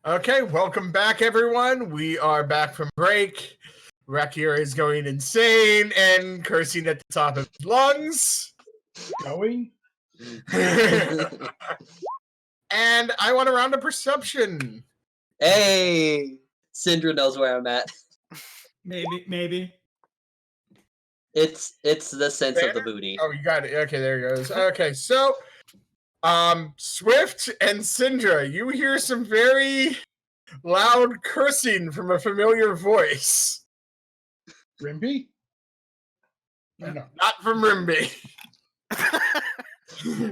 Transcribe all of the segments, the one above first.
Okay, welcome back, everyone. We are back from break. Wrekyur is going insane and cursing at the top of his lungs. Going? And I want a round of perception. Hey! Syndra knows where I'm at. Maybe. It's the sense of the booty. Oh, you got it. Okay, there it goes. Okay, so Swift and Syndra, you hear some very loud cursing from a familiar voice. Rimbi? No. Not from Rimbi.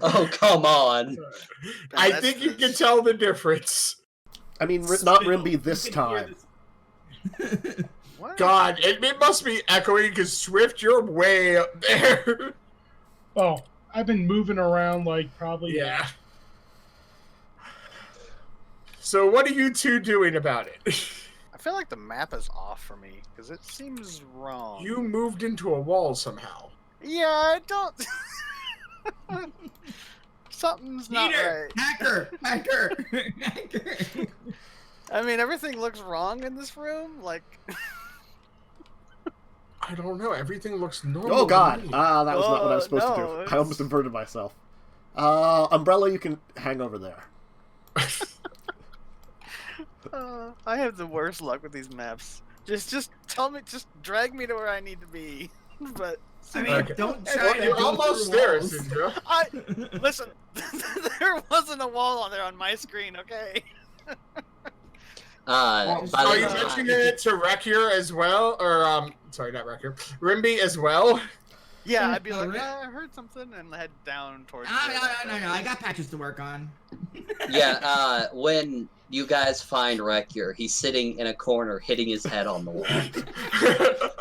Oh, come on. I think you can tell the difference. I mean, not Rimbi this time. What? God, it must be echoing because Swift, you're way up there. Oh, I've been moving around like probably... Yeah. So what are you two doing about it? I feel like the map is off for me, because it seems wrong. You moved into a wall somehow. Yeah, I don't... Something's not Peter! right. Hacker! I mean, everything looks wrong in this room, like... I don't know. Everything looks normal. Oh god! to me. That was not what I was supposed to no, do. I almost inverted myself. Umbrella, you can hang over there. I have the worst luck with these maps. Just tell me, just drag me to where I need to be. But I mean, Okay. don't Well, try to you're go almost through there, walls. Syndra. listen, there wasn't a wall on there on my screen, okay? Well, By are the you time- mentioning it to Wrekyur as well? Or, sorry, not Wrekyur. Rimbi as well? Yeah, I'd be No, like, right? yeah, I heard something, and head down towards. No, I got patches to work on. Yeah, when you guys find Wrekyur, he's sitting in a corner hitting his head on the wall.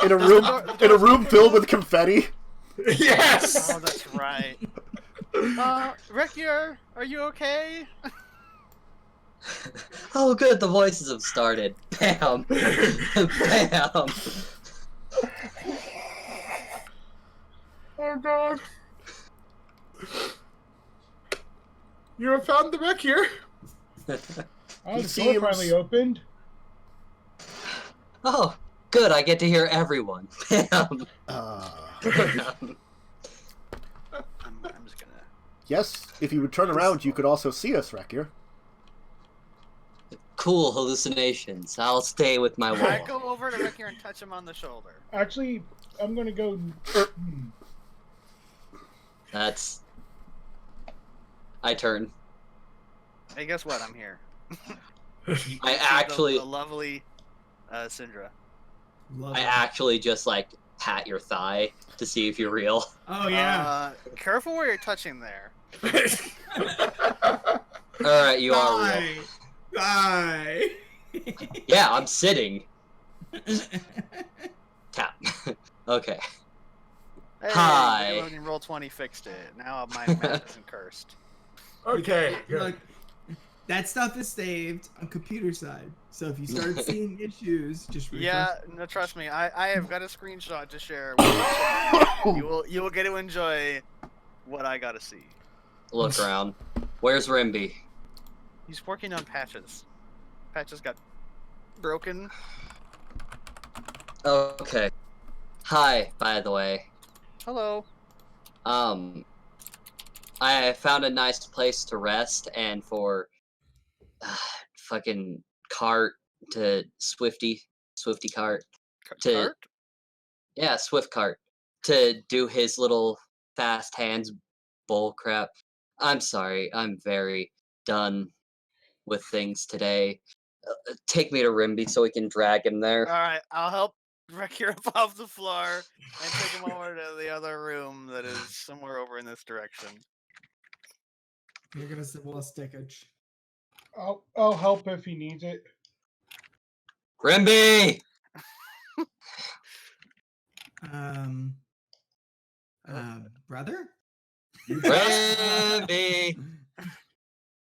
In a room filled with confetti. Yes! Oh, that's right. Wrekyur, are you okay? Oh good, the voices have started. Bam! Bam! Oh god. You have found the Wrekyur. Oh, He the door seems- finally opened. Oh, good, I get to hear everyone. Bam! I'm just gonna. Yes, if you would turn around, you could also see us, Wrekyur. Cool hallucinations. I'll stay with my Can I wall. go over to Wrekyur and touch him on the shoulder? Actually, I'm gonna go... That's... I turn. Hey, guess what? I'm here. I actually... the lovely Syndra. Love I it. actually just, like, pat your thigh to see if you're real. Oh yeah. Careful where you're touching there. Alright, you are real. Bye. Yeah, I'm sitting. Tap. Okay. Hey, Hi. reloading roll 20 fixed it. Now my map isn't cursed. Okay, good. Look, that stuff is saved on computer side. So if you start seeing issues, just refresh. Yeah, no, trust me. I have got a screenshot to share. With you will get to enjoy what I got to see. Look around. Where's Rimbi? He's working on patches. Patches got broken. Okay. Hi, by the way. Hello. I found a nice place to rest and for fucking cart to Swifty cart. To- Cart? Yeah, Swift cart to do his little fast hands bull crap. I'm sorry, I'm very done with things today. Take me to Rimbi so we can drag him there. Alright, I'll help Wrekyur up off the floor and take him over to the other room that is somewhere over in this direction. You're gonna say well stickage. I'll help if he needs it. Rimbi! Brother? Rimbi!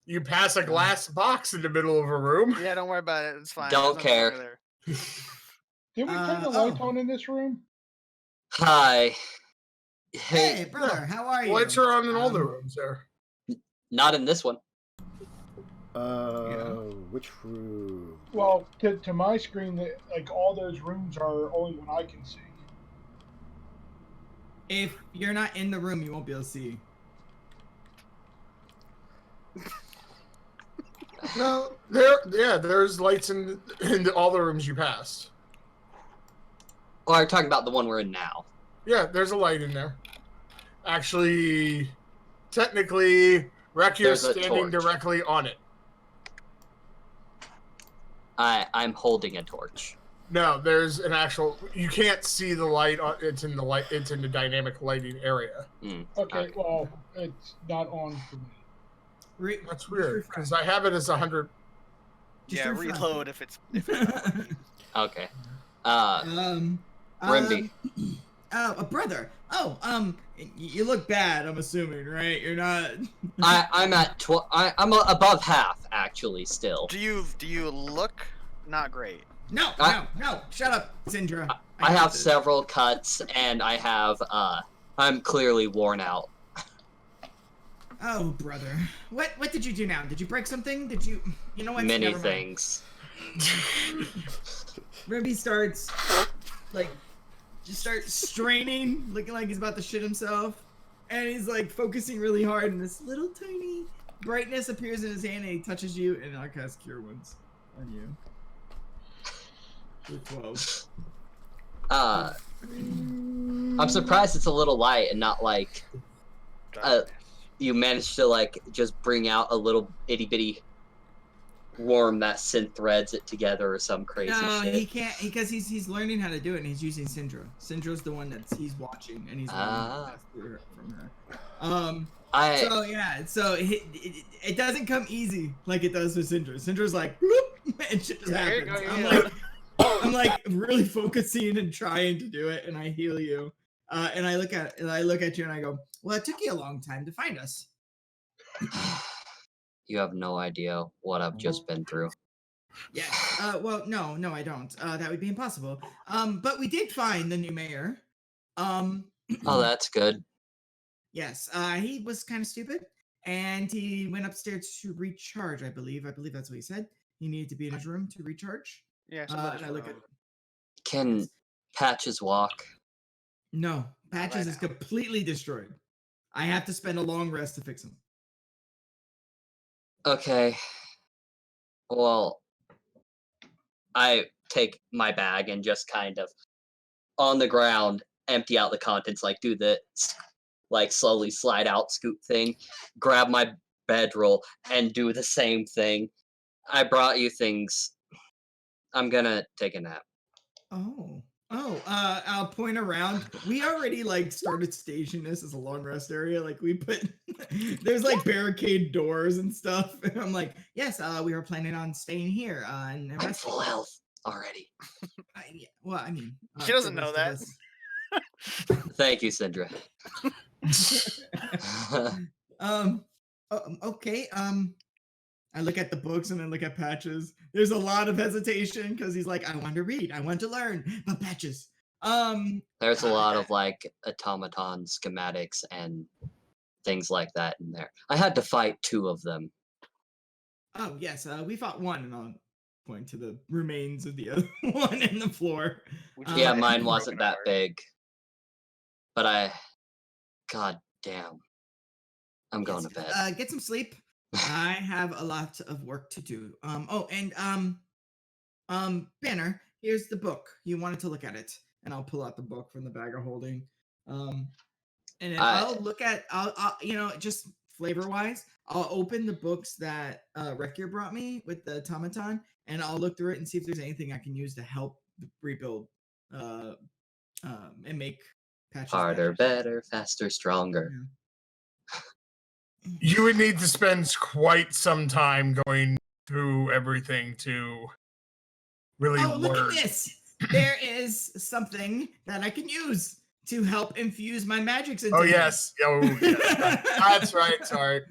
You pass a glass box in the middle of a room. Yeah, don't worry about it. It's fine. Don't There's care. nothing over there. Did we turn the lights oh. on in this room? Hi. Hey, brother, how are you? Lights are on in all the rooms there. Not in this one. Which room? Well, to my screen, like all those rooms are only what I can see. If you're not in the room, you won't be able to see. No, there's lights in all the rooms you passed. Or I'm talking about the one we're in now. Yeah, there's a light in there. Actually, technically, Wrekyur's There's a standing torch. directly on it. I'm holding a torch. No, there's an actual. You can't see the light. It's in the light. It's in the dynamic lighting area. Okay, well, it's not on for me. That's weird because I have it as 100. Yeah, reload if it's. Okay. Rimbi. A brother. You look bad. I'm assuming, right? You're not. I'm at I'm above half actually still. Do you look not great? No. Shut up, Syndra. I have several cuts and I have I'm clearly worn out. Oh, brother. What did you do now? Did you break something? Did you know what? Many Never mind. things. Rimbi starts straining, looking like he's about to shit himself. And he's like focusing really hard, and this little tiny brightness appears in his hand, and he touches you, and I'll cast Cure Wounds on you. For 12. I'm surprised it's a little light and not like you managed to like just bring out a little itty bitty worm that synth threads it together or some crazy shit. He can't because he's learning how to do it, and he's using Syndra. Syndra's the one he's watching, and he's learning from her. So it doesn't come easy like it does with Syndra. Syndra's like, bloop, and shit just happens. I'm like really focusing and trying to do it, and I heal you. And I look at you and I go, well, it took you a long time to find us. You have no idea what I've just been through. Yeah. Well, no, I don't. That would be impossible. But we did find the new mayor. Oh, that's good. Yes. He was kind of stupid, and he went upstairs to recharge. I believe that's what he said. He needed to be in his room to recharge. Yeah. And I look at. Can Patches walk? No, Patches is completely destroyed. I have to spend a long rest to fix him. Okay. Well, I take my bag and just kind of on the ground empty out the contents, like do the like slowly slide out scoop thing, grab my bedroll and do the same thing. I brought you things. I'm gonna take a nap. I'll point around. We already like started staging this as a long rest area. Like we put, there's like barricade doors and stuff. And I'm like, yes, we were planning on staying here. And I'm full health already. She doesn't know that. Thank you, Syndra. Okay. I look at the books and then look at Patches. There's a lot of hesitation because he's like, I want to read, I want to learn, but Patches. There's a lot of like automaton schematics and things like that in there. I had to fight 2 of them. Oh yes, we fought one, and I'll point to the remains of the other one in the floor. Yeah, mine wasn't that big, but God damn, I'm going to bed. Get some sleep. I have a lot of work to do. Banner, here's the book. You wanted to look at it, and I'll pull out the book from the bag of holding. And then I'll look at, I'll just flavor-wise, I'll open the books that Wrekyur brought me with the automaton, and I'll look through it and see if there's anything I can use to help rebuild and make Patches harder, better, faster, stronger. Yeah. You would need to spend quite some time going through everything to really learn. Look at this! There is something that I can use to help infuse my magics into. Oh yes. That's right. Sorry.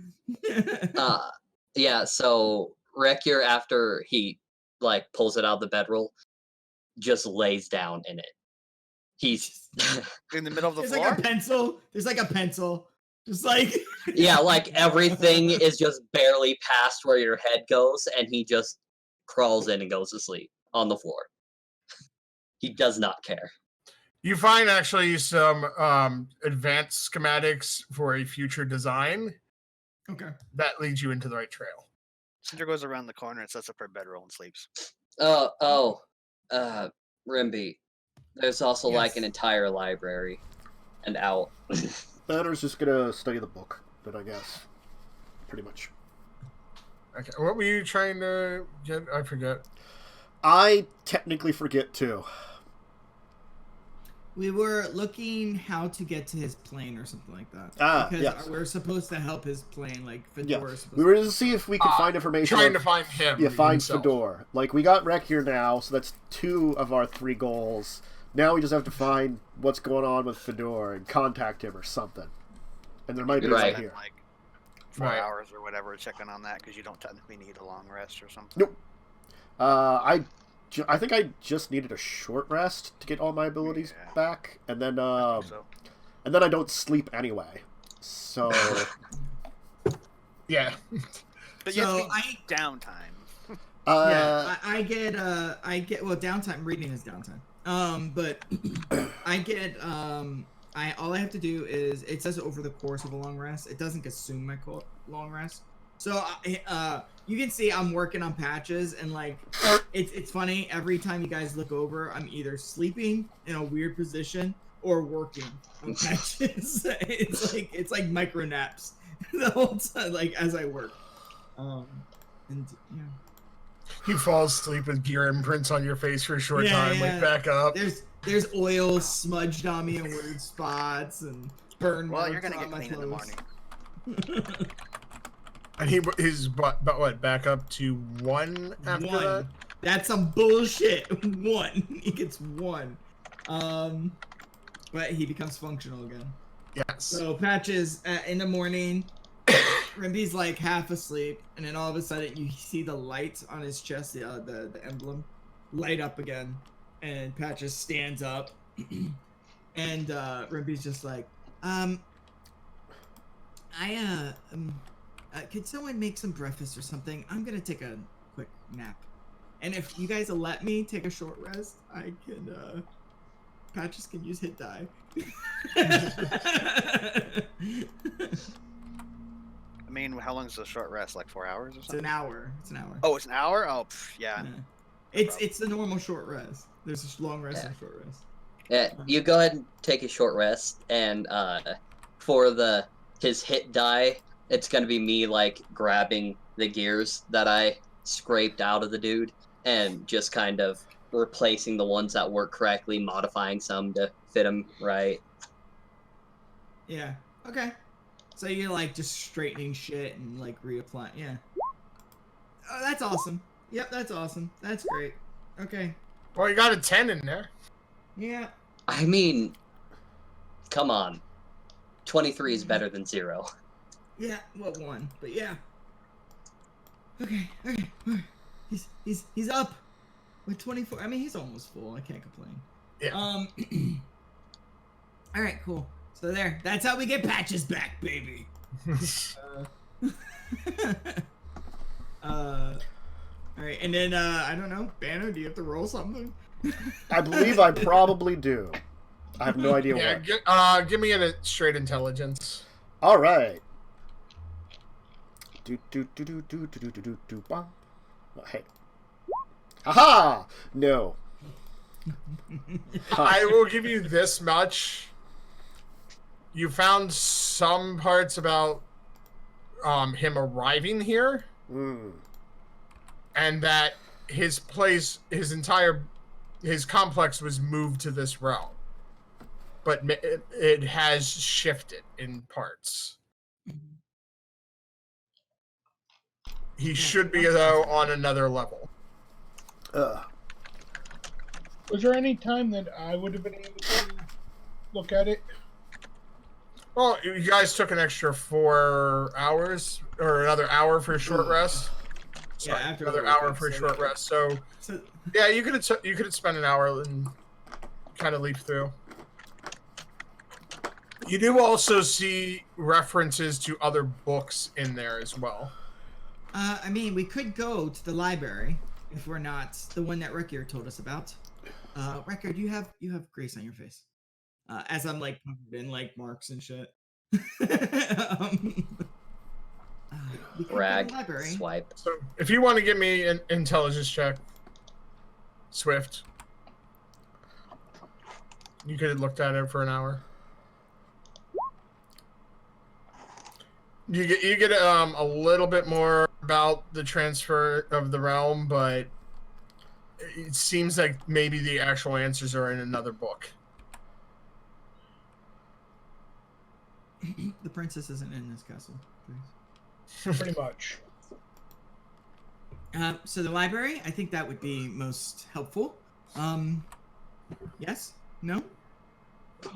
Yeah. So Wrekyur, after he like pulls it out of the bedroll, just lays down in it. He's in the middle of the There's floor. like a pencil. There's like a pencil Just like yeah, like everything is just barely past where your head goes, and he just crawls in and goes to sleep on the floor. He does not care. You find actually some advanced schematics for a future design. Okay. That leads you into the right trail. Cinder goes around the corner and sets up her bedroll and sleeps. Rimbi. There's also like an entire library and out. Fador's just gonna study the book, then I guess. Pretty much. Okay, what were you trying to get? I forget. I technically forget too. We were looking how to get to his plane or something like that. Because yes. We're supposed to help his plane, like Fador. Yeah. We were to see if we could find information. Trying to find him. Yeah, find himself. Fador. Like, we got Wrekyur now, so that's 2 of our 3 goals. Now we just have to find what's going on with Fador and contact him or something. And there might be right here. Like 4 hours or whatever, checking on that because you don't technically need a long rest or something. Nope. I think I just needed a short rest to get all my abilities back, and then and then I don't sleep anyway. So yeah. But you have downtime. I get downtime. Reading is downtime. But I get all I have to do is it says over the course of a long rest. It doesn't consume my long rest. So you can see I'm working on patches, and like it's funny, every time you guys look over, I'm either sleeping in a weird position or working on patches. it's like micro naps the whole time, like as I work. And yeah. You fall asleep with gear imprints on your face for a short time, wake back up. There's oil smudged on me in weird spots and burn marks. Well, you're gonna get clean in the morning. And he's what back up to 1 after that? That's some bullshit. 1. He gets 1. But he becomes functional again. Yes. So Patches in the morning, Rimbi's like half asleep, and then all of a sudden you see the light on his chest, the emblem, light up again, and Patches stands up, and Rimbi's just like, could someone make some breakfast or something? I'm gonna take a quick nap. And if you guys will let me take a short rest, I can, Patches can use hit die. I mean, how long is the short rest? Like 4 hours or something? It's an hour. Oh, it's an hour? Oh, yeah. It's the normal short rest. There's a long rest and a short rest. Yeah, you go ahead and take a short rest, and for his hit die, it's gonna be me like grabbing the gears that I scraped out of the dude and just kind of replacing the ones that work correctly, modifying some to fit him right. Yeah. Okay. So you're like just straightening shit and like reapplying. Yeah. Oh, that's awesome. Yep, that's awesome. That's great. Okay. Well, you got a 10 in there. Yeah. I mean, come on. 23 is better than 0. Yeah, well, 1, but yeah. Okay. He's up with 24. I mean, he's almost full. I can't complain. Yeah. All right, cool. So there. That's how we get Patches back, baby. All right, and then I don't know, Banner. Do you have to roll something? I believe I probably do. I have no idea what. Give me a straight intelligence. All right. Hey. Aha! No. I will give you this much. You found some parts about him arriving here, and that his complex was moved to this realm, but it has shifted in parts. He should be, though, on another level. Was there any time that I would have been able to look at it? Well, you guys took an extra 4 hours, or another hour for a short rest. Sorry, yeah, after another hour for a short rest. So yeah, you could have spent an hour and kind of leap through. You do also see references to other books in there as well. I mean, we could go to the library if we're not the one that Wrekyur told us about. Wrekyur, you have grace on your face. As I'm like covered in like marks and shit. We could go to the library. Swipe. So if you want to give me an intelligence check, Swift. You could have looked at it for an hour. You get a little bit more about the transfer of the realm, but it seems like maybe the actual answers are in another book. The princess isn't in this castle, please. Pretty much. So the library, I think that would be most helpful. Yes? No?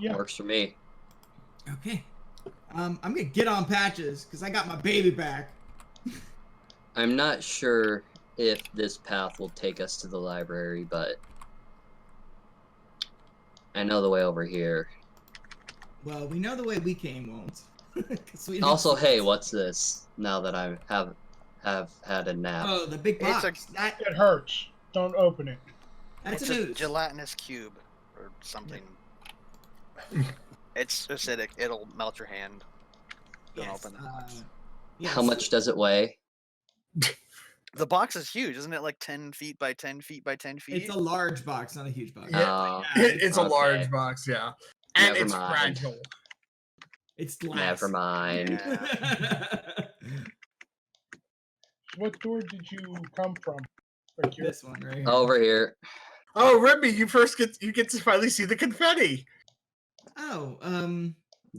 Yeah. Works for me. Okay. I'm gonna get on Patches because I got my baby back. I'm not sure if this path will take us to the library, but I know the way over here. Well, we know the way we came won't. We Also, hey, what's this? Now that I have had a nap. Oh, the big box. It hurts. Don't open it. That's It's a a news. gelatinous cube or something. It's acidic. It'll melt your hand. Don't Yes, open the box. yes. How much does it weigh? The box is huge, isn't it? Like 10 feet by 10 feet by 10 feet. It's a large box, not a huge box. Oh, It's a okay. large box, yeah. And Never it's mind. fragile. It's glass. Never mind. Yeah. What door did you come from? This one right here. Over here. Oh, Rimbi, you get to finally see the confetti. Oh, was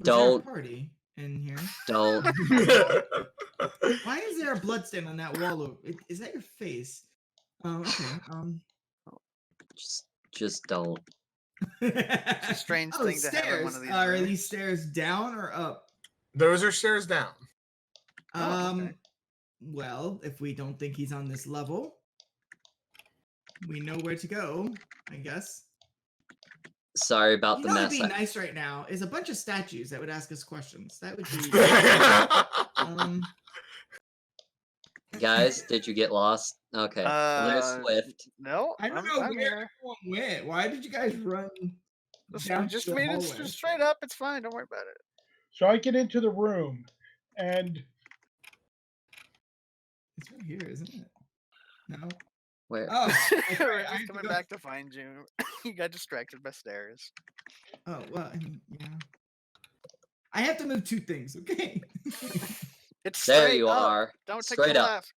Don't. there a party in here? Don't. Why is there a bloodstain on that wall? Is that your face? Okay. Just don't. It's a strange thing to have in one of these Are rooms. these stairs down or up? Those are stairs down. Okay. Well, if we don't think he's on this level, we know where to go, I guess. Sorry about You the know mess. what'd be nice right now is a bunch of statues that would ask us questions. That would be. Guys, did you get lost? Okay. There's Swift. No, I don't I'm know here. where everyone went. Why did you guys run? Just, down we just the made it hallway? just straight up. It's fine. Don't worry about it. So I get into the room, and It's right here, isn't it? No. Where? Oh, that's We're right. I just have to coming go- back to find you. You got distracted by stairs. Oh well, I mean, yeah. I have to move two things. Okay. It's There straight you up. are. Don't take Straight the up. left.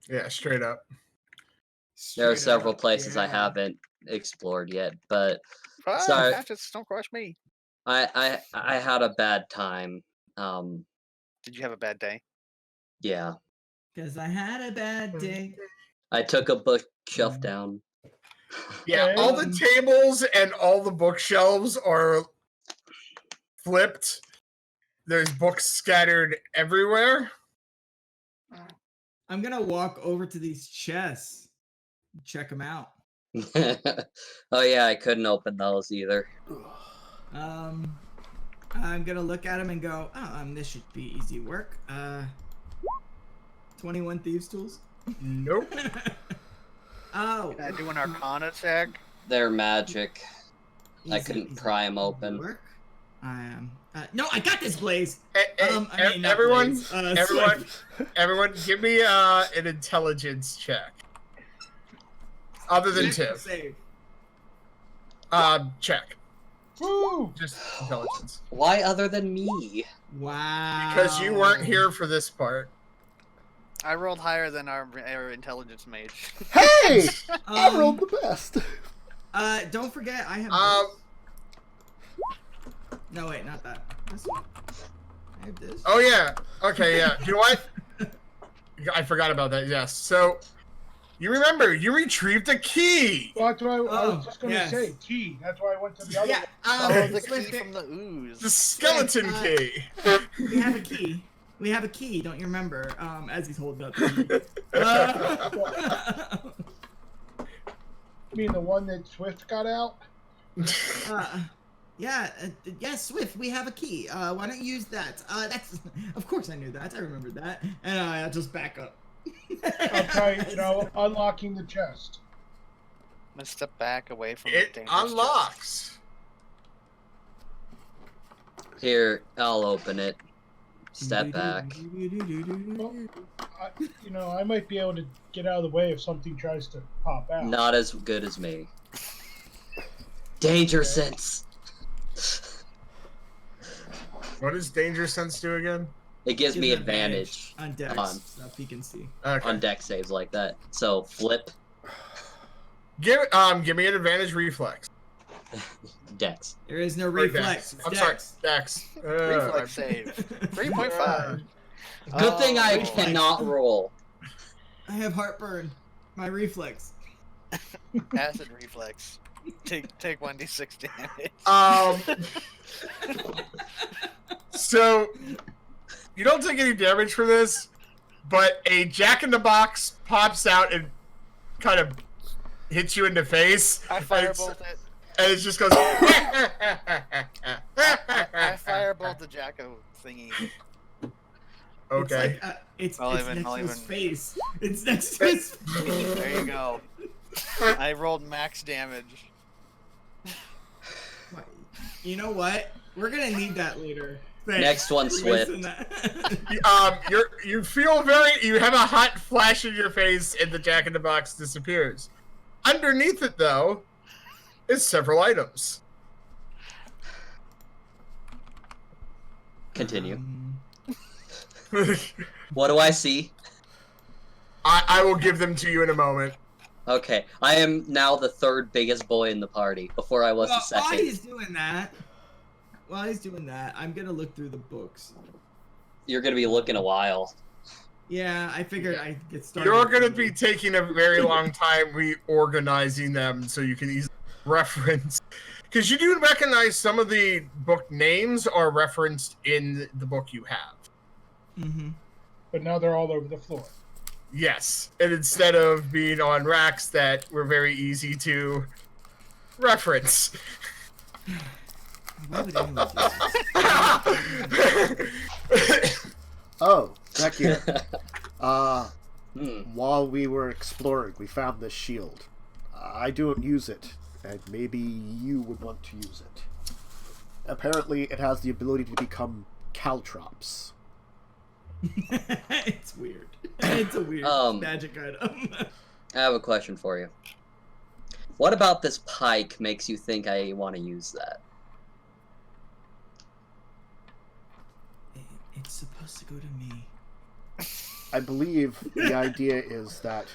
Yeah, straight up. There are Straight several up, places I yeah. haven't explored yet, but Fine, Sorry. Just don't crush me. I had a bad time. Did you have a bad day? Yeah. Because I had a bad day. I took a bookshelf down. Yeah, all the tables and all the bookshelves are flipped. There's books scattered everywhere. I'm gonna walk over to these chests, and check them out. Oh yeah, I couldn't open those either. I'm gonna look at them and go, oh, this should be easy work. 21 thieves tools. Nope. Oh. Can I do an Arcana check? They're magic. I easy, couldn't easy. pry 'em Easy open. Work. No, I got this, Blaze. Not Everyone, Blaze, everyone, Swift. everyone, give me an intelligence check. Other than Swift Tiff. save. Check. woo! Just intelligence. Why other than me? Wow. Because you weren't here for this part. I rolled higher than our intelligence mage. Hey! I rolled the best. Don't forget, I have. this. No, wait, not that. This one. I have this. Oh yeah. Okay, yeah. You know what? I forgot about that. Yes. So, you remember you retrieved a key. Well, that's what I Oh, was just going to yes. say. Key. That's why I went to the other Yeah. one. Oh, the Swift, key from the ooze. The skeleton key. we have a key. We have a key. Don't you remember? As he's holding up. The key. You mean the one that Swift got out? Yeah, yes, Swift, we have a key. Why don't you use that? That's, of course I knew that. I remembered that. And I'll just back up. I'll try, unlocking the chest. I'm gonna step back away from It the dangerous unlocks. Here, I'll open it. Step back. Well, I might be able to get out of the way if something tries to pop out. Not as good as me. Danger sense. What does danger sense do again? It gives me advantage on dex stuff he can see. Okay. on deck saves like that. So flip Give me an advantage reflex. dex. There is no Or reflex. Dex. I'm sorry, Dex. Reflex save. 3.5. Good thing I Oh. cannot roll. I have heartburn. My reflex. Acid reflex. Take 1d6 damage. So you don't take any damage from this, but a jack-in-the-box pops out and kind of hits you in the face. I firebolt it. And it just goes. I firebolt the Jacko thingy. Okay. It's I'll next even- to I'll his even- face. It's next to his face. There you go. I rolled max damage. You know what? We're gonna need that later. Thanks. Next one, Swift. Listen that. You feel you have a hot flash in your face, and the jack-in-the-box disappears. Underneath it, though, is several items. Continue. What do I see? I will give them to you in a moment. Okay, I am now the third biggest boy in the party. Before I was the While second. he's doing that, I'm gonna look through the books. You're gonna be looking a while. Yeah, I figured I'd get started. You're going to be taking a very long time reorganizing them so you can easily reference. Because you do recognize some of the book names are referenced in the book you have. Mm-hmm. But now they're all over the floor. Yes. And instead of being on racks that were very easy to reference. Why would anyone do this? Oh, Wrekyur. While we were exploring, we found this shield. I don't use it, and maybe you would want to use it. Apparently, it has the ability to become caltrops. It's weird. It's a weird magic item. I have a question for you. What about this pike makes you think I want to use that? It's supposed to go to me. I believe the idea is that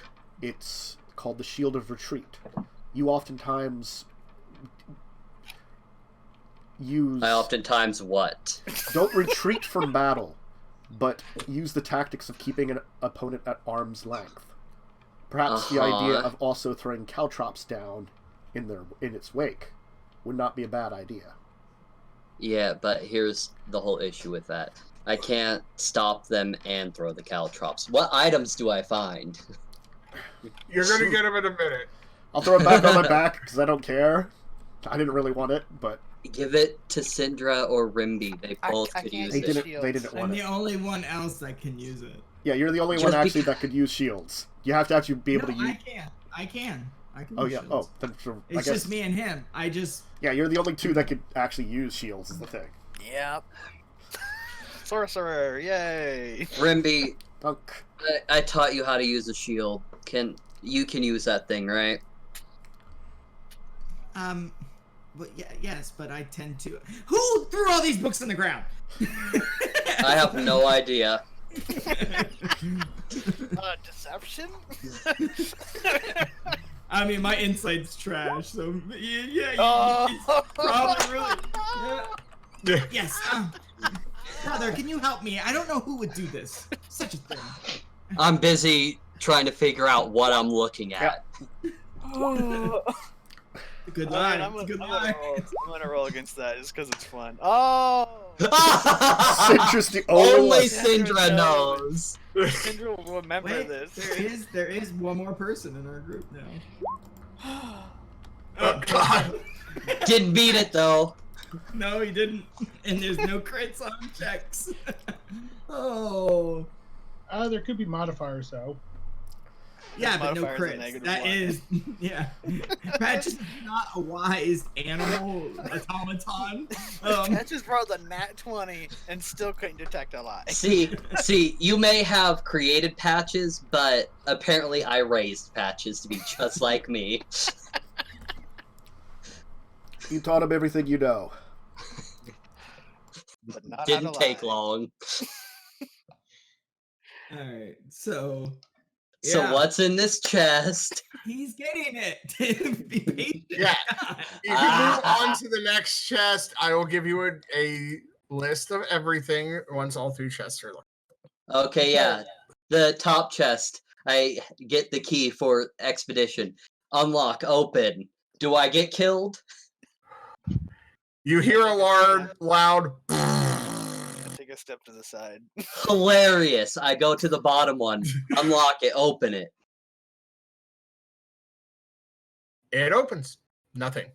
it's called the Shield of Retreat. You oftentimes use... I oftentimes what? Don't retreat from battle, but use the tactics of keeping an opponent at arm's length. Perhaps the idea of also throwing caltrops down in its wake would not be a bad idea. Yeah, but here's the whole issue with that. I can't stop them and throw the caltrops. What items do I find? You're going to get them in a minute. I'll throw it back on my back because I don't care. I didn't really want it, but... Give it to Syndra or Rimbi. They both could use They it. didn't want I'm it. the only one else that can use it. Yeah, you're the only Just one actually that could use shields. You have to actually be able to use... I can. Oh, use yeah. shields. Oh, then I It's guess... just me and him. Yeah, you're the only two that could actually use shields is the thing. Yep. Sorcerer, yay! Rimbi, Punk. I taught you how to use a shield. You can use that thing, right? But yes, but I tend to. Who threw all these books on the ground? I have no idea. Deception? I mean, my insight's trash, so yeah, Oh. it's probably really. Yes. Brother, can you help me? I don't know who would do this. Such a thing. I'm busy trying to figure out what I'm looking at. Good line. I'm Good gonna line. roll against that just because it's fun. Oh! Syndra's the only Only one. Syndra knows. Syndra will remember Wait, this. there is one more person in our group now. Oh, God. Didn't beat it though. No, he didn't. And there's no crits on checks. Oh. There could be modifiers though. Yeah, but no Modifiers are crits. -1. That is, yeah. Patch is not a wise animal automaton. That just rolled a nat 20 and still couldn't detect a lie. See, you may have created Patches, but apparently I raised Patches to be just like me. You taught him everything you know. But not how Didn't to take lie. long. Alright, so... So yeah. what's in this chest? He's getting it. Be patient. Yeah. If you move on to the next chest, I will give you a list of everything once all 3 chests are locked. Okay, yeah. The top chest. I get the key for expedition. Unlock, open. Do I get killed? You hear a loud Take a step to the side. Hilarious. I go to the bottom one. Unlock it, open it. It opens. Nothing.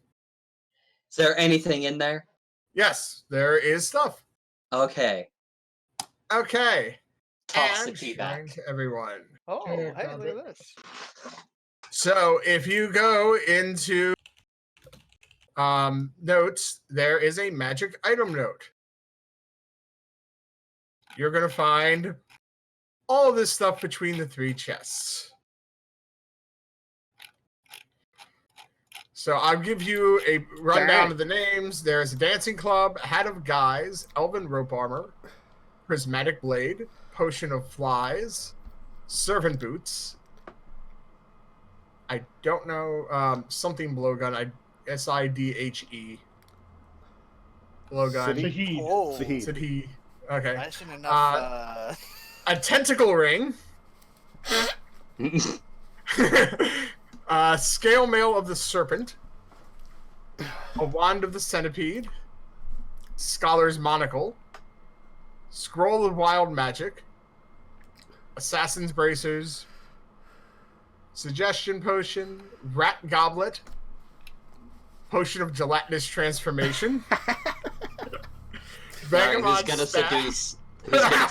Is there anything in there? Yes, there is stuff. Okay. Okay. Toss the And key shine back. to everyone. Oh, Here, hey, grab look it. at this. So if you go into notes, there is a magic item note. You're going to find all this stuff between the 3 chests. So I'll give you a rundown of the names. There's a dancing club, hat of guys, elven rope armor, prismatic blade, potion of flies, servant boots. I don't know, something blowgun. SIDHE. Blowgun. Sahid. Oh, Sahid. Sahid. Okay. I shouldn't enough. A tentacle ring. Scale mail of the serpent. A wand of the centipede. Scholar's monocle. Scroll of wild magic. Assassin's bracers. Suggestion potion. Rat goblet. Potion of gelatinous transformation. Alright, who's Vagabond gonna staff.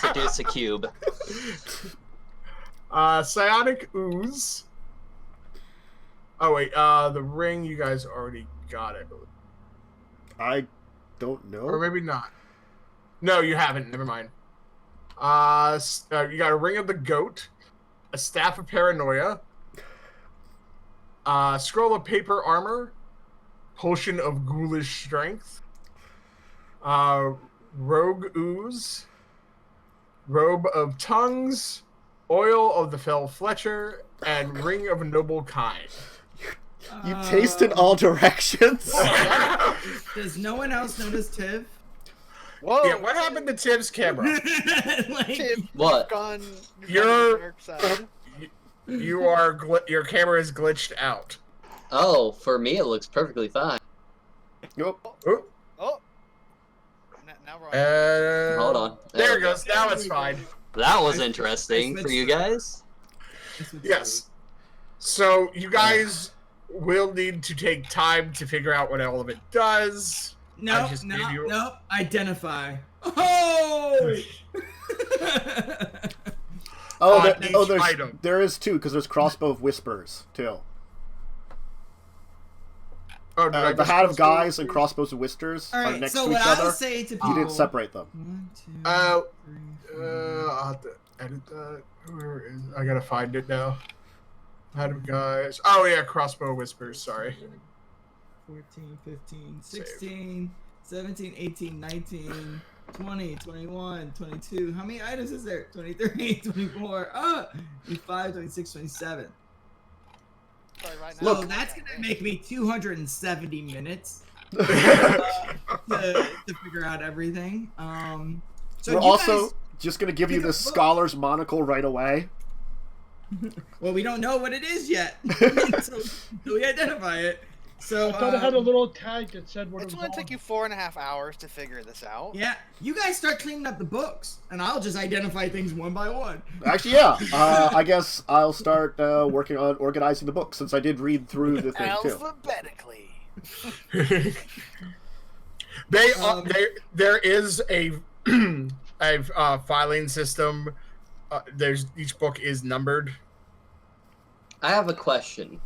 seduce a cube? Psionic ooze. Oh wait, the ring you guys already got, I believe. I don't know. Or maybe not. No, you haven't. Never mind. You got a ring of the goat, a staff of paranoia, scroll of paper armor, potion of ghoulish strength, rogue ooze, robe of tongues, oil of the fell Fletcher, and ring of noble kind. You taste in all directions. Does no one else notice Tiv? Whoa! Yeah, what happened to Tim's camera? Like, Tim, What? you've gone to the dark side. Your camera is glitched out. Oh, for me it looks perfectly fine. Nope. Oh, Oh! Now we're on. Hold on. There we it goes. Now it's fine. That was interesting for you guys. Yes. So you guys will need to take time to figure out what all of it does. No, just no, gave you- no. Identify. Oh! each item. There is 2 because there's crossbow of whispers too. Oh, did I The just hat of post guys it? and crossbows of whispers All are right. next So to what each I other. would say to people. You didn't separate them. 1, 2, Oh, 3, 4. I'll have to edit that. Where is? I gotta find it now. Hat of guys. Oh yeah, crossbow whispers. Sorry. 14, 15, 16, 17, 18, 19, 20, 21, 22. How many items is there? 23, 24, 25, 26, 27. Sorry, right now. So that's going to make me 270 minutes to figure out everything. So We're you also guys, just going to give you pick a this book. scholar's monocle right away. well, we don't know what it is yet. so we identify it. So I thought it had a little tag that said what It's it was going to on. take you 4.5 hours to figure this out. yeah, you guys start cleaning up the books, and I'll just identify things one by one. Actually, yeah. I guess I'll start working on organizing the book since I did read through the thing too. Alphabetically. There is a filing system. Each book is numbered. I have a question.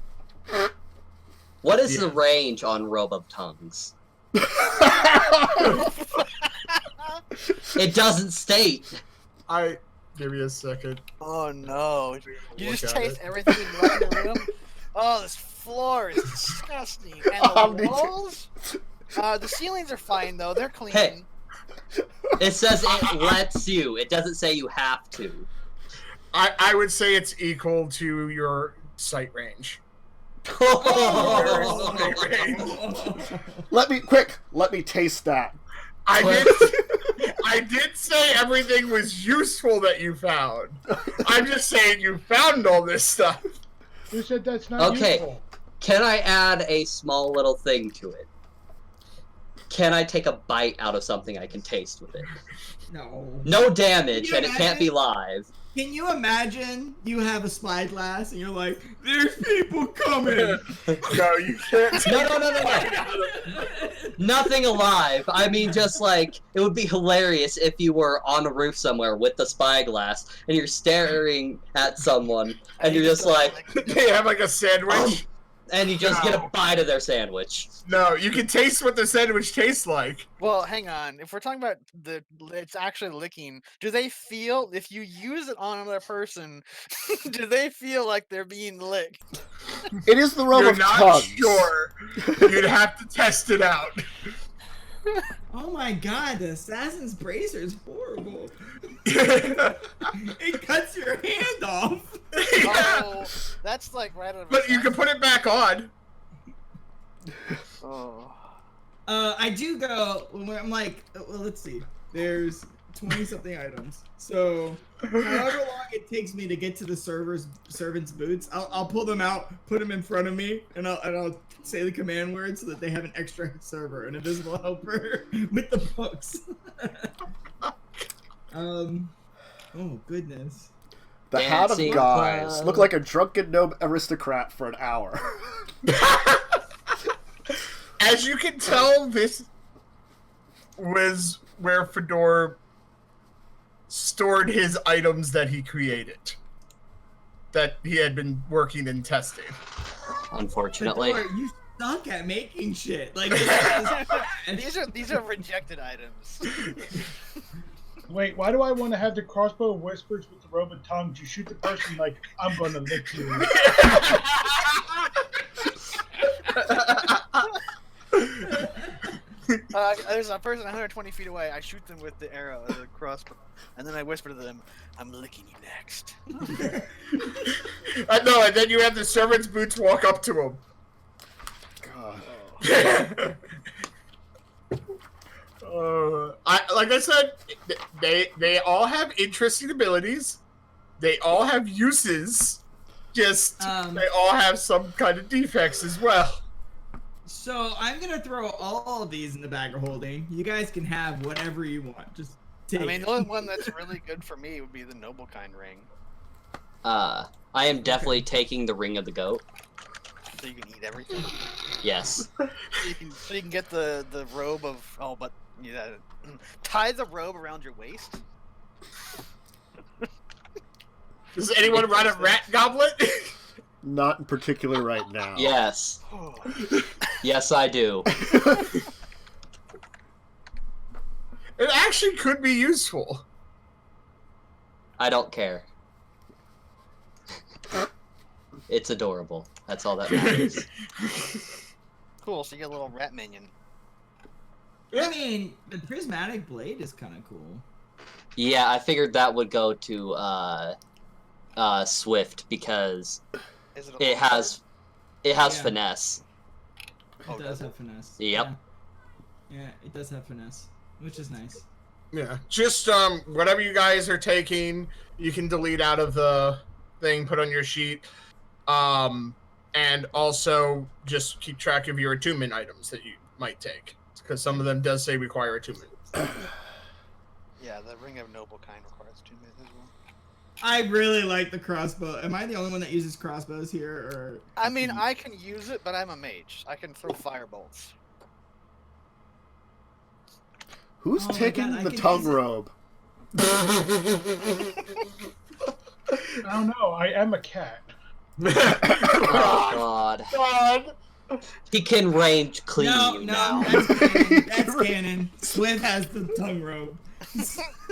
What is the range on Robe of Tongues? It doesn't state. Give me a second. Oh no! You just taste everything in the room. Oh, this floor is disgusting. And the walls? The ceilings are fine though. They're clean. Hey, it says it lets you. It doesn't say you have to. I would say it's equal to your sight range. Let me taste that. I did say everything was useful that you found. I'm just saying you found all this stuff. Who said that's not useful? Can I add a small little thing to it? Can I take a bite out of something I can taste with it? No. No damage, and it can't be live. Can you imagine you have a spyglass and you're like, there's people coming? No, you can't. No. Nothing alive. I mean, just like, it would be hilarious if you were on a roof somewhere with the spyglass and you're staring at someone and you're just like... They have like a sandwich? And you just get a bite of their sandwich. No, you can taste what the sandwich tastes like. Well, hang on. If we're talking about it's actually licking, do they feel, if you use it on another person, do they feel like they're being licked? It is the Robe of Tongues. You're not sure. You'd have to test it out. Oh my god, the assassin's bracer is horrible. It cuts your hand off. Oh, that's like right over. But you can put it back on. Oh. I do go. I'm like, well, let's see. There's 20-something items. So, however long it takes me to get to the servant's boots, I'll pull them out, put them in front of me, and I'll say the command word so that they have an extra server, an invisible helper with the books. Oh goodness. The hat of guys look like a drunken gnome aristocrat for an hour. As you can tell, this was where Fador stored his items that he created, that he had been working and testing. Unfortunately, Fador, you suck at making shit. Like these are rejected items. Wait, why do I want to have the crossbow whispers with the Robe of Tongues? You shoot the person like, I'm going to lick you. There's a person 120 feet away. I shoot them with the arrow, the crossbow, and then I whisper to them, "I'm licking you next." No, and then you have the servant's boots walk up to him. God. Like I said, they all have interesting abilities. They all have uses. Just they all have some kind of defects as well. So I'm gonna throw all of these in the bag of holding. You guys can have whatever you want. Just take. I mean, the only one that's really good for me would be the noble kind ring. I am definitely taking the ring of the goat. So you can eat everything. Yes. So you can get the robe of but yeah, tie the robe around your waist. Does anyone run a rat goblet? Not in particular right now. Yes. Yes, I do. It actually could be useful. I don't care. It's adorable. That's all that matters. Cool, so you get a little rat minion. I mean, the prismatic blade is kind of cool. Yeah, I figured that would go to Swift because it has finesse. It does have finesse. Yep. Yeah, it does have finesse, which is nice. Yeah, just whatever you guys are taking, you can delete out of the thing, put on your sheet, and also just keep track of your attunement items that you might take, because some of them does say require attunement. Yeah, the ring of noble kind requires attunement as well. I really like the crossbow. Am I the only one that uses crossbows here, or? I mean, I can use it, but I'm a mage. I can throw firebolts. Who's taking the tongue robe? I don't know. I am a cat. Oh God. He can range clean you now. That's canon. Swift has the tongue robe.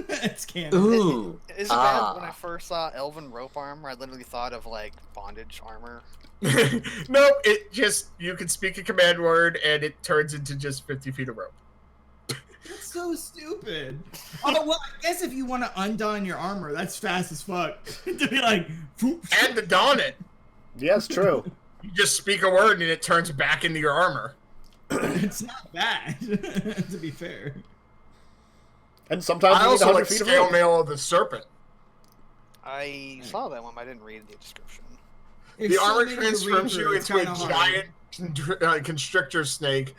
That's canon. Ooh. Is it bad when I first saw elven rope armor? I literally thought of like bondage armor. Nope, it just, you can speak a command word and it turns into just 50 feet of rope. That's so stupid. Oh, well, I guess if you want to undon your armor, that's fast as fuck. To be like... And to don it. Yes, true. You just speak a word and it turns back into your armor. It's not bad, to be fair. And sometimes I you need also 100 like feet of scale rope. mail of the serpent. I saw that one, but I didn't read the description. There's The so armor many to transforms read you through, it's into a kinda hard. giant constrictor snake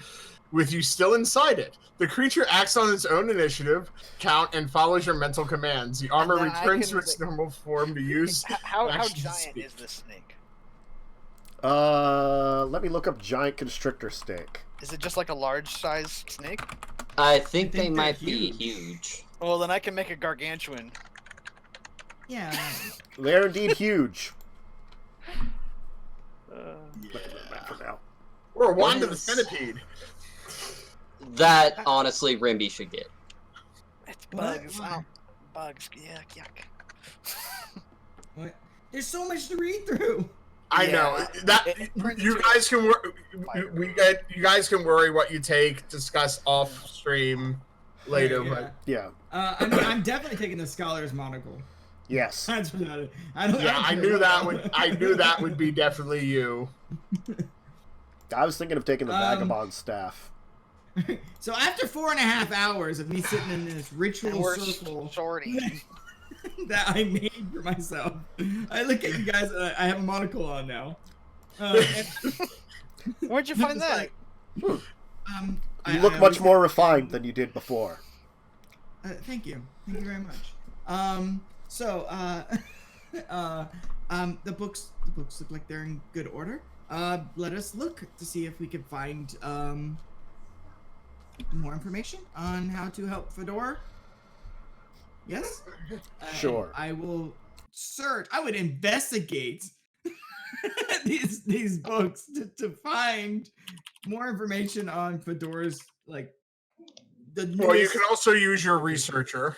with you still inside it. The creature acts on its own initiative, count, and follows your mental commands. The armor And then I returns can, to its normal form to use. How actions to giant speak. is this snake? Let me look up giant constrictor snake. Is it just like a large size snake? I think they they're might be huge. huge. Well, then I can make a gargantuan. Yeah. They're indeed huge. Yeah. Look at that for now. Or a wand of the is- centipede. That, honestly, Rimbi should get. It's What? bugs. Why? Oh, bugs. Yuck. What? There's so much to read through. I Yeah, know that it turns you into guys can fire. you guys can worry what you take. Discuss off stream later, but Yeah. I mean, I'm definitely taking the scholar's monocle. Yes. That's what I don't. yeah, I knew that would be definitely you. I was thinking of taking the vagabond staff. So after 4.5 hours of me sitting in this ritual We're circle shorty. that I made for myself, I look at you guys. I have a monocle on now. And Where'd you find it's that? like, You I look always- much more refined than you did before. Thank you very much. The books look like they're in good order. Let us look to see if we can find more information on how to help Fador. Yes. Sure. I will search. I would investigate these books to find more information on Fedor's the newest... Well, you can also use your researcher.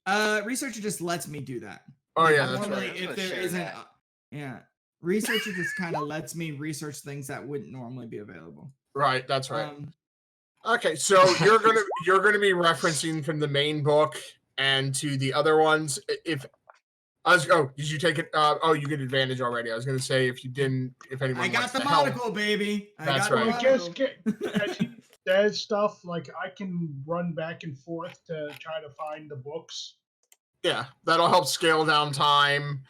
Researcher just lets me do that. Oh yeah, that's Normally, right. if there Share isn't, that. yeah, researcher just kind of lets me research things that wouldn't normally be available. Right, that's right. Um, Okay, so you're gonna be referencing from the main book and to the other ones. If did you take it? You get advantage already. I was gonna say if you didn't, if anyone I got wants the to help. monocle, baby. That's the right. I guess monocle. as he says stuff, like I can run back and forth to try to find the books. Yeah, that'll help scale down time.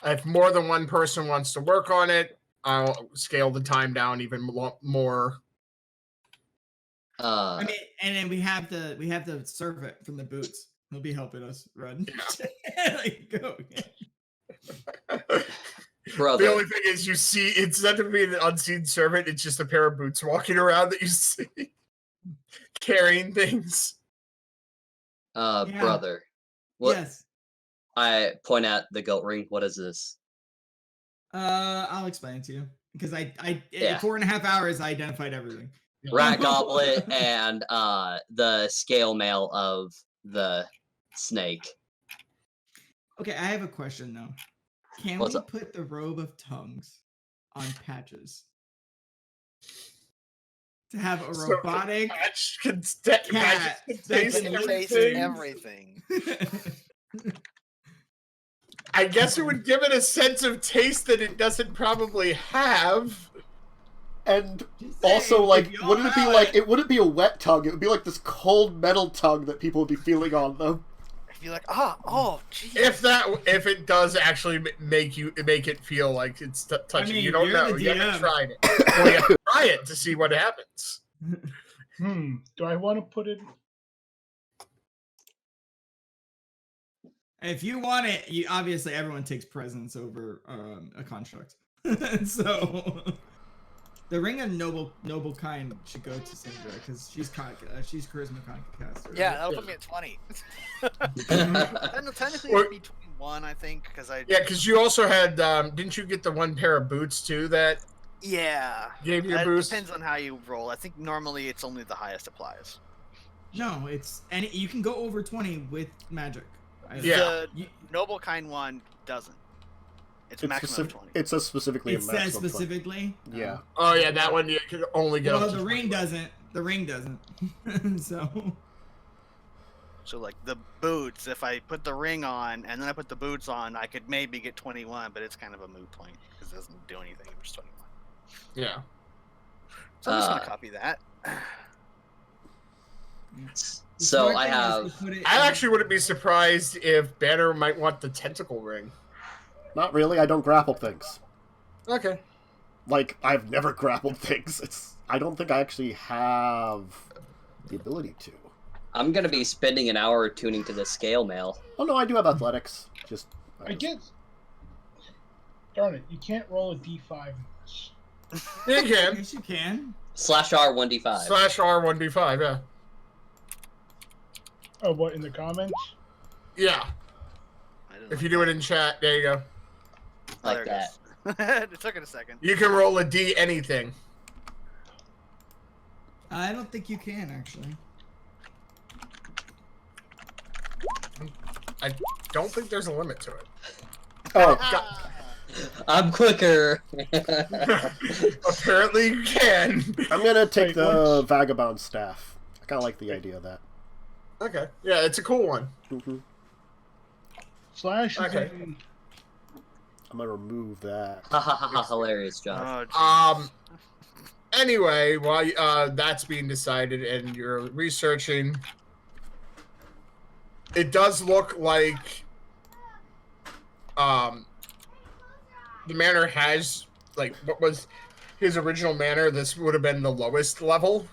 If more than one person wants to work on it, I'll scale the time down even more. I mean, and then we have the servant from the boots. He'll be helping us run. Go. Brother. The only thing is, you see, instead of being an unseen servant, it's just a pair of boots walking around that you see carrying things. Yeah. Brother. What? Yes. I point at the goat ring. What is this? I'll explain it to you because I Yeah. 4.5 hours I identified everything. Rat goblet and the scale mail of the snake. Okay, I have a question though. Can What's we up? put the robe of tongues on patches? To have a So, robotic Patch can cat taste that It can tastes everything. everything. I guess it would give it a sense of taste that it doesn't probably have. And Just also, saying, like, if y'all wouldn't it be have like it wouldn't be a wet tongue? It would be like this cold metal tongue that people would be feeling on them. If you're like, oh, geez. If it does actually make it feel like it's touching, mean, you don't you're know. the You haven't DM. tried it. Well, you have to try it to see what happens. Do I want to put it? If you want it, you obviously everyone takes presence over a construct. So The ring of noble kind should go to Syndra because she's charisma caster. Yeah, that'll put me at 20. And technically it'd be 21, I think, because I. Yeah, because you also had. Didn't you get the one pair of boots too that? Yeah. Gave you a boost. Depends on how you roll. I think normally it's only the highest applies. No, it's you can go over 20 with magic. The noble kind one doesn't. It's maximum of 20. It says specifically. It says specifically. 20. Yeah. Oh yeah, that one you can only go. Well, the ring doesn't. The ring doesn't. So like the boots, if I put the ring on and then I put the boots on, I could maybe get 21, but it's kind of a moot point because it doesn't do anything if it's 21. Yeah. So I'm just gonna copy that. So I have. I actually wouldn't be surprised if Banner might want the tentacle ring. Not really. I don't grapple things. Okay. Like I've never grappled things. I don't think I actually have the ability to. I'm gonna be spending an hour tuning to the scale mail. Oh no, I do have athletics. I guess. Darn it! You can't roll a d5 in this. Yeah, you can. Yes, you can. /R 1d5. /R 1d5. Yeah. Oh, what, in the comments? Yeah. If you do it in chat, there you go. Like that. It took it a second. You can roll a D anything. I don't think you can actually. I don't think there's a limit to it. Oh, I'm quicker. Apparently you can. I'm gonna take the vagabond staff. I kind of like the idea of that. Okay. Yeah, it's a cool one. Slash. Okay. I'm gonna remove that. Hilarious, Josh. Anyway, while that's being decided and you're researching, it does look like the manor has, like, what was his original manor. This would have been the lowest level,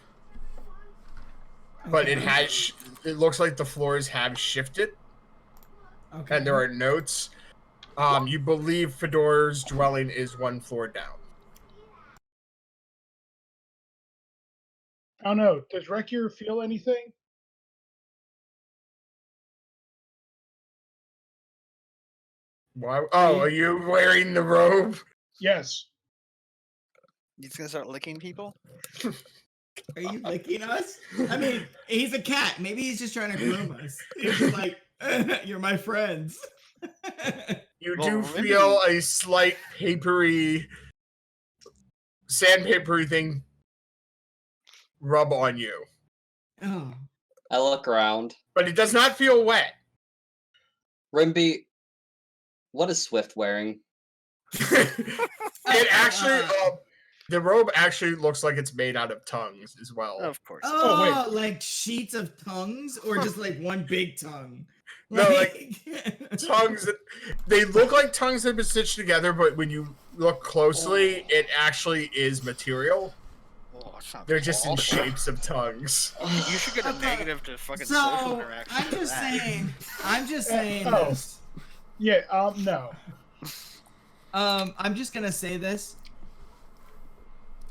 but it has. It looks like the floors have shifted, and there are notes. You believe Fador's dwelling is 1 floor down. I don't know. Does Wrekyur feel anything? Why? Oh, are you wearing the robe? Yes. He's gonna start licking people? Are you licking us? I mean, he's a cat. Maybe he's just trying to groom us. He's just like, you're my friends. You do feel a slight papery, sandpapery thing rub on you. Oh. I look around. But it does not feel wet. Rimbi, what is Swift wearing? It actually, the robe actually looks like it's made out of tongues as well. Of course. Oh, like sheets of tongues, or just like one big tongue? No, like tongues. They look like tongues that have been stitched together, but when you look closely, it actually is material. They're just in shapes of tongues. You should get a negative to fucking social interaction. I'm just saying this. Yeah, no. I'm just gonna say this.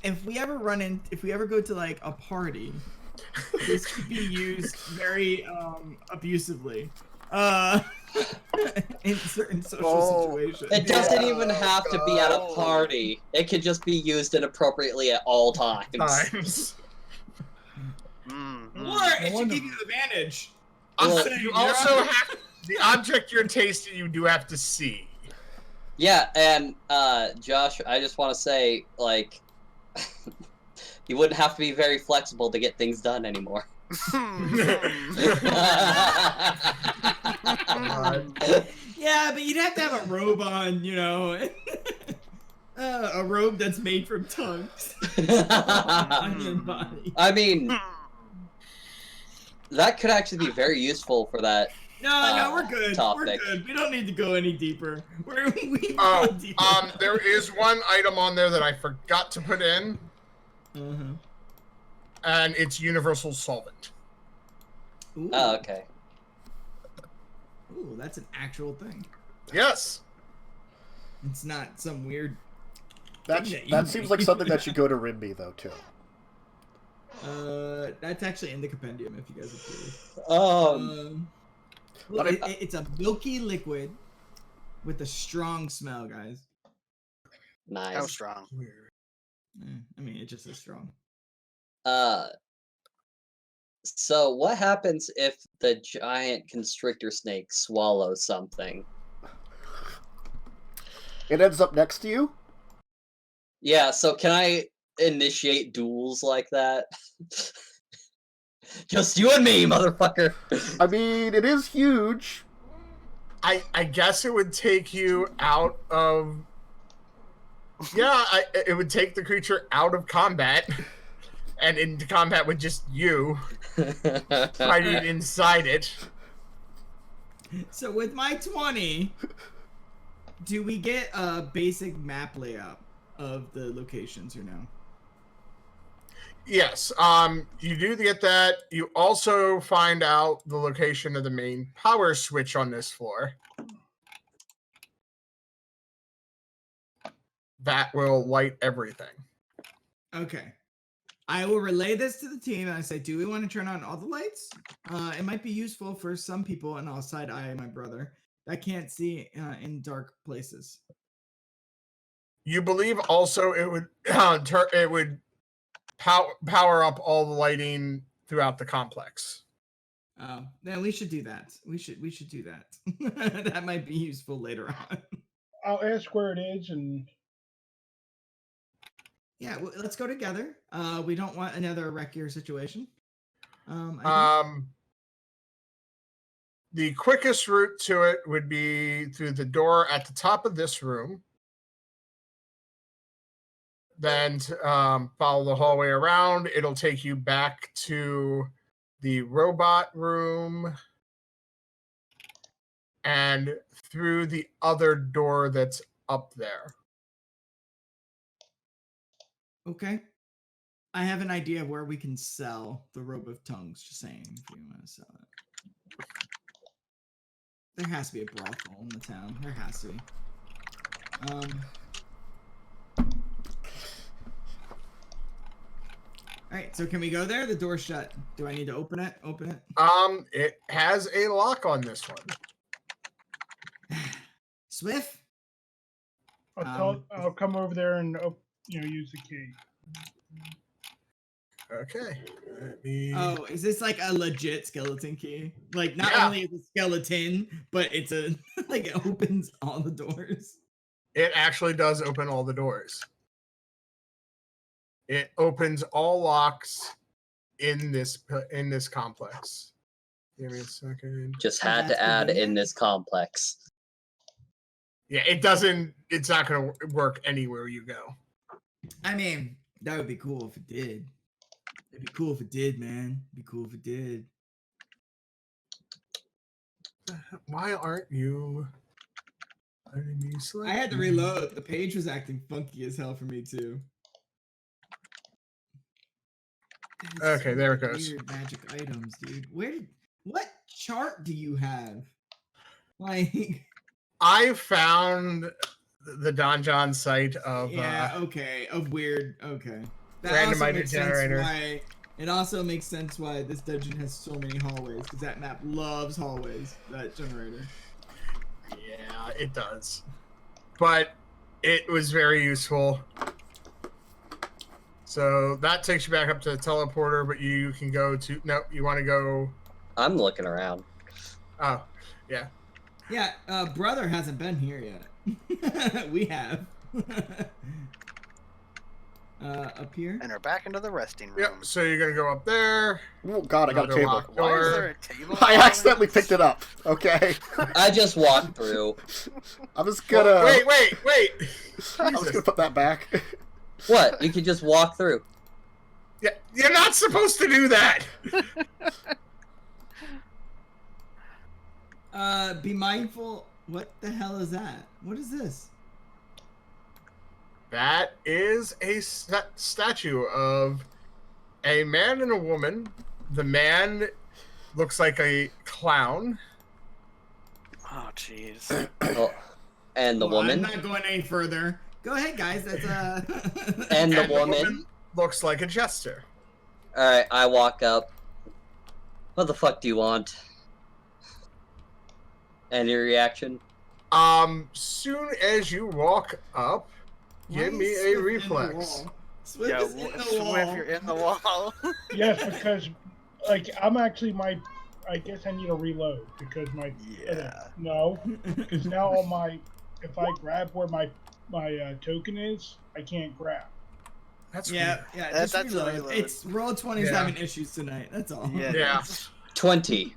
If we ever go to like a party, this could be used very abusively. In certain social situations. It doesn't even have to be at a party. It could just be used inappropriately at all times. Or it should give you an advantage. You also have the object you're tasting. You do have to see. Yeah, and Josh, I just want to say, like, you wouldn't have to be very flexible to get things done anymore. Yeah, but you'd have to have a robe on, you know. A robe that's made from tongues on your body. I mean, that could actually be very useful for that. No, we're good. Topic. We're good. We don't need to go any deeper. There is one item on there that I forgot to put in. And it's universal solvent. Ooh. Oh, okay. Ooh, that's an actual thing. Yes. It's not some weird That seems like something that should go to Rimbi, though, too. That's actually in the compendium, if you guys are curious. But It's a milky liquid with a strong smell, guys. Nice. How strong? I mean, it just is strong. So what happens if the giant constrictor snake swallows something? It ends up next to you? Yeah, so can I initiate duels like that? Just you and me, motherfucker. I mean, it is huge. I guess it would take you out of... Yeah, it would take the creature out of combat. And into combat with just you. Fighting inside it. So with my 20, do we get a basic map layout of the locations or no? Yes, you do get that. You also find out the location of the main power switch on this floor. That will light everything. Okay. I will relay this to the team and I say, do we want to turn on all the lights? It might be useful for some people, and outside I and my brother, that can't see in dark places. You believe also it would power up all the lighting throughout the complex. Then we should do that. We should do that. That might be useful later on. I'll ask where it is and... Yeah, well, let's go together. We don't want another Wrekyur situation. The quickest route to it would be through the door at the top of this room. Then follow the hallway around. It'll take you back to the robot room and through the other door that's up there. Okay. I have an idea of where we can sell the robe of tongues, just saying, if you want to sell it. There has to be a brothel in the town. There has to be. Alright, so can we go there? The door's shut. Do I need to open it? Open it? It has a lock on this one. Swift? I'll come over there and use the key. Okay. Oh, is this like a legit skeleton key? Like, not Yeah. only is it a skeleton, but it's a like it opens all the doors. It actually does open all the doors. It opens all locks in this complex. Give me a second. Just had to add in this complex. Yeah, it doesn't. It's not going to work anywhere you go. I mean, that would be cool if it did. It'd be cool if it did, man. It'd be cool if it did. Why aren't you? I had to reload. The page was acting funky as hell for me too. Okay, there it goes. Weird magic items, dude. What chart do you have? Like, I found the Donjon site of of weird. Okay, that randomizer generator. It also makes sense why this dungeon has so many hallways, because that map loves hallways. That generator. Yeah, it does. But it was very useful. So that takes you back up to the teleporter, but you can go to... No, you want to go... I'm looking around. Oh, yeah. Yeah, brother hasn't been here yet. We have. Up here? And we're back into the resting room. Yep, so you're going to go up there. Oh, God, I got a table. Why is there a table? I accidentally picked it up, okay? I just walked through. I was gonna... Wait! I was gonna put that back. What? You can just walk through. Yeah, you're not supposed to do that! Be mindful. What the hell is that? What is this? That is a statue of a man and a woman. The man looks like a clown. Oh, jeez. Oh, and the woman? I'm not going any further. Go ahead, guys. That's And the woman looks like a jester. All right, I walk up. What the fuck do you want? Any reaction? Soon as you walk up, give me a reflex. Swift Yo, is in the Swift, wall. you're in the wall. Yes, because like I'm actually I guess I need to reload because no, because now all my if I grab where my token is, I can't grab. That's Yeah, just That's a reload. reload. It's Roll20's having issues tonight. That's all. Yeah. 20.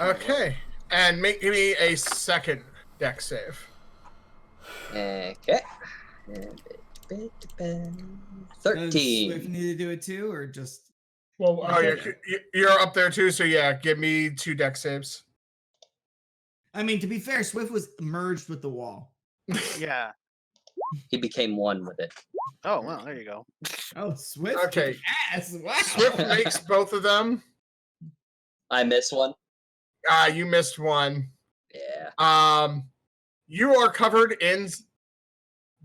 Okay, and give me a second deck save. Okay. 13. Does Swift need to do it too, or just? Well, Oh, you're up there too. So yeah, give me 2 deck saves. I mean, to be fair, Swift was merged with the wall. Yeah. He became one with it. Oh well, there you go. Oh, Swift. Okay. Yes. Wow. Swift makes both of them. I miss one. You missed one. Yeah. You are covered in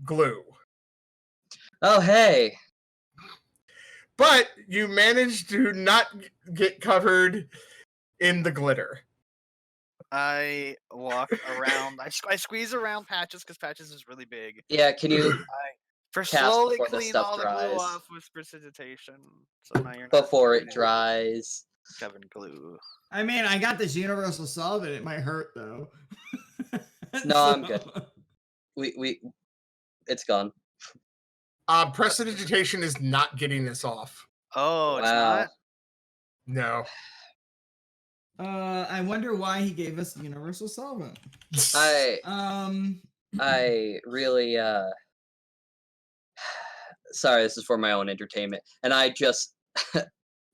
glue, Oh hey. but you managed to not get covered in the glitter. I walk around. I squeeze around Patches because Patches is really big. Yeah. Can you For Cast slowly before the clean stuff all the glue dries. off with precipitation. So now you're not before it covered in dries? covered in glue. I mean, I got this universal solvent. It might hurt though. No, I'm good. It's gone. Prestidigitation is not getting this off. Oh, it's Wow. not. No. I wonder why he gave us universal solvent. I really sorry, this is for my own entertainment. And I just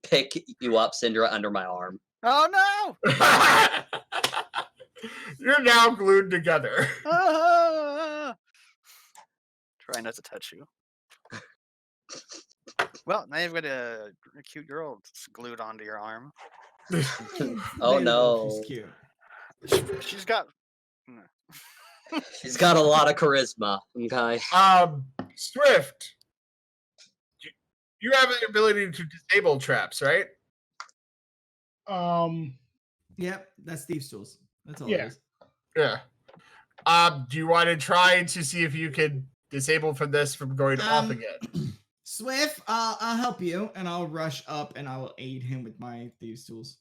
pick you up, Syndra, under my arm. Oh no! You're now glued together. Try not to touch you. Well, now you've got a cute girl glued onto your arm. Oh no. She's cute. She's got. She's got a lot of charisma, okay? Swift. You have the ability to disable traps, right? Yep, that's Thieves' Tools. That's all Yeah. it is. Yeah. Do you want to try to see if you can disable from this from going off again? Swift, I'll help you, and I'll rush up, and I will aid him with my Thieves' Tools.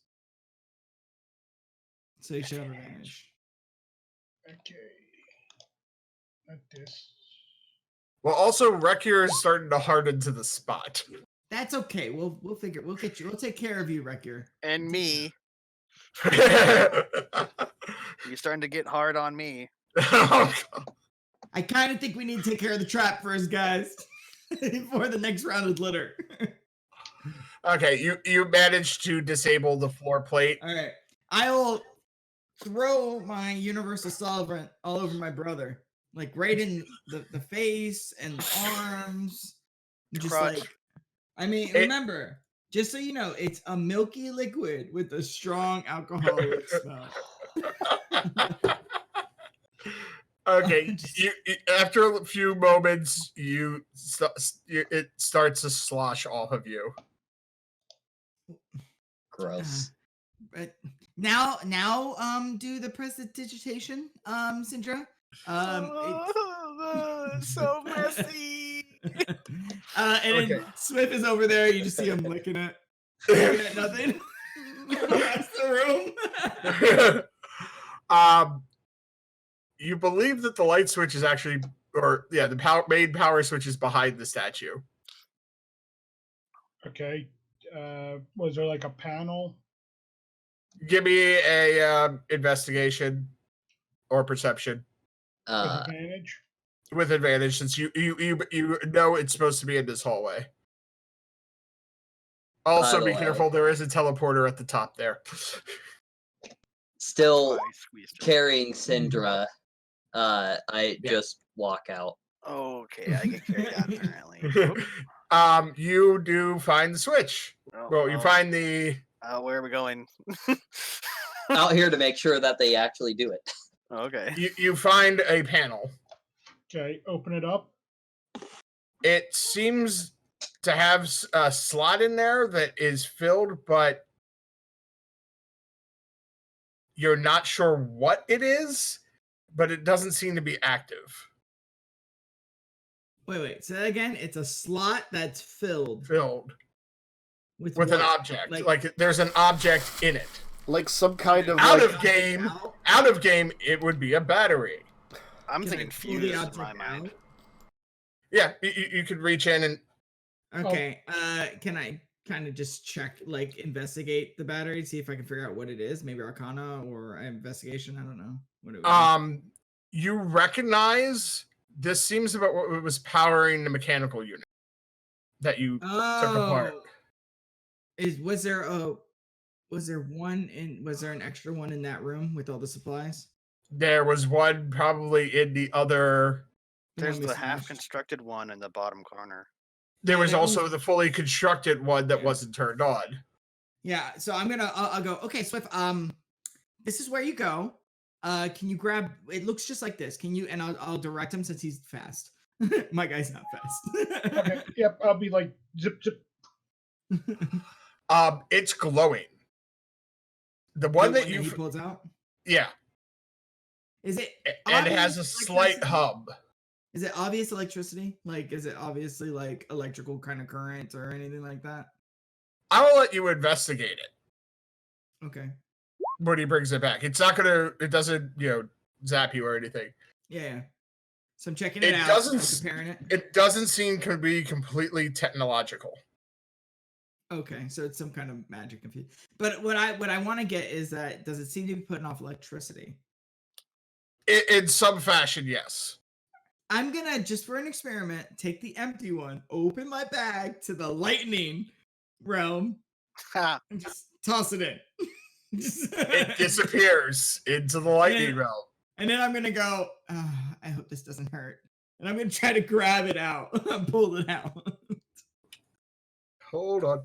So you should have advantage. Okay. Not this. Well, also Wrekyur is starting to harden to the spot. That's okay. We'll figure. We'll get you. We'll take care of you, Wrekyur. And me. You're starting to get hard on me. I kind of think we need to take care of the trap first, guys, before the next round of glitter. Okay, you managed to disable the floor plate. All right, I will throw my universal solvent all over my brother, like right in the face and the arms. Just Crotch. like, I mean, remember, just so you know, it's a milky liquid with a strong alcoholic smell. Okay, after a few moments, it starts to slosh off of you. Gross. But now, do the prestidigitation, Syndra. It's so messy. And then Swift is over there. You just see him licking it. Looking at nothing. That's the room. You believe that the light switch is actually, the main power switch is behind the statue. Okay. Was there like a panel? Give me a investigation or perception With advantage? with advantage, since you know it's supposed to be in this hallway. Also, be careful. There is a teleporter at the top there. Still carrying Syndra. I just walk out. Okay, I get carried out apparently. You do find the switch. You find the. Where are we going? Out here to make sure that they actually do it. Okay. You find a panel. Okay, open it up. It seems to have a slot in there that is filled, but you're not sure what it is, but it doesn't seem to be active. Wait. Say that again. It's a slot that's filled. With an object. Like there's an object in it. Like some kind of out of game, it would be a battery. I'm thinking fuse in my mind. Yeah, you could reach in and. Okay. Can I kind of just check, like, investigate the battery, see if I can figure out what it is? Maybe Arcana or investigation. I don't know. What it would be. You recognize this seems about what was powering the mechanical unit that you took apart. Was there an extra one in that room with all the supplies? There was one probably in the other. There's the half-constructed one in the bottom corner. There was also the fully constructed one that wasn't turned on. Yeah, so I'll go, okay, Swift, this is where you go. Can you grab, it looks just like this. Can you, and I'll direct him since he's fast. My guy's not fast. Okay, yep, I'll be like, zip. It's glowing. The one that he pulls out? Yeah. Is it? And it has a slight hub. Is it obvious electricity? Like, is it obviously like electrical kind of current or anything like that? I will let you investigate it. Okay. When he brings it back. It's not gonna, it doesn't, zap you or anything. Yeah. So I'm checking it out. Comparing it. It doesn't seem to be completely technological. Okay, so it's some kind of magic confused. But what I want to get is that, does it seem to be putting off electricity? In some fashion, yes. I'm gonna, just for an experiment, take the empty one, open my bag to the lightning realm, and just toss it in. It disappears into the lightning realm. And then I'm gonna go, I hope this doesn't hurt. And I'm gonna try to grab it out, pull it out. Hold on.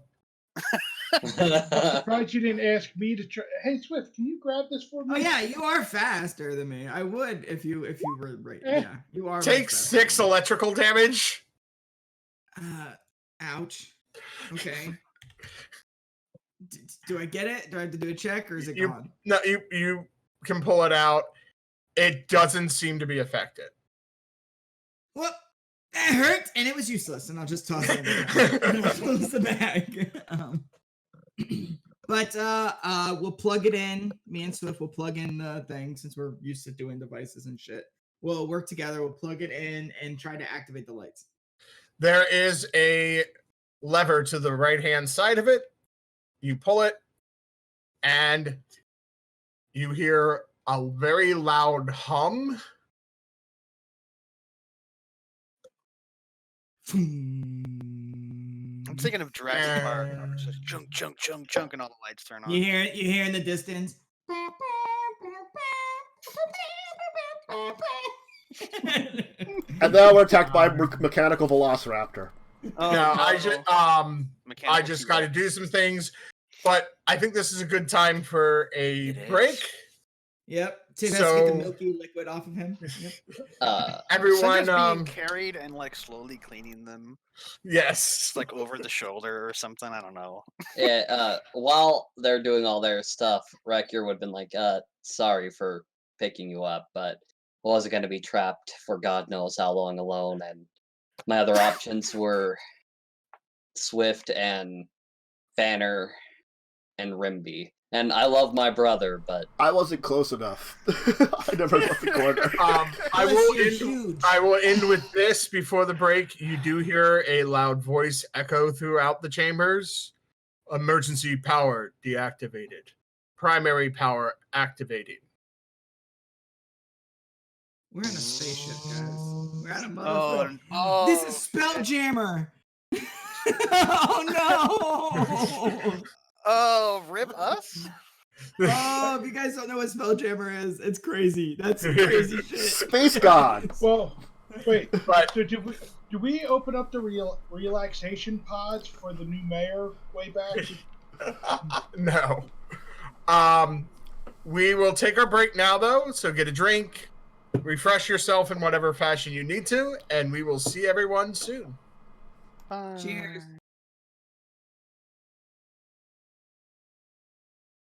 I'm surprised you didn't ask me to try. Hey, Swift, can you grab this for me? Oh yeah, you are faster than me. I would if you were right. Yeah, you are. Take 6 electrical damage. Ouch. Okay. Do I get it? Do I have to do a check, or is it gone? No, you can pull it out. It doesn't seem to be affected. Well, that hurt, and it was useless, and I'll just toss it in and I'll close the bag. But we'll plug it in. Me and Swift will plug in the thing, since we're used to doing devices and shit. We'll work together. We'll plug it in and try to activate the lights. There is a lever to the right-hand side of it. You pull it, and you hear a very loud hum. I'm thinking of Jurassic Park. It's just chunk, chunk, chunk, chunk, and all the lights turn on. You hear in the distance. And now we're attacked by mechanical velociraptor. Oh, no, I just got to do some things, but I think this is a good time for a break. Yep. Tim has to get the milky liquid off of him. Yep. Everyone being carried and like slowly cleaning them. Yes. Like over the shoulder or something. I don't know. Yeah. While they're doing all their stuff, Wrekyur would have been like, sorry for picking you up, but I wasn't going to be trapped for God knows how long alone, and my other options were Swift and Banner and Rimbi. And I love my brother, but I wasn't close enough. I never left the corner. I will end with this before the break. You do hear a loud voice echo throughout the chambers. Emergency power deactivated. Primary power activating. We're in a spaceship, guys. We're on a motherfucker. Oh. This is Spelljammer. Oh no! Oh, rip us? Oh, if you guys don't know what Spelljammer is, it's crazy. That's crazy shit. Space God. Well, wait. So do we open up the relaxation pods for the new mayor way back? No. We will take our break now, though. So get a drink, refresh yourself in whatever fashion you need to, and we will see everyone soon. Bye. Cheers.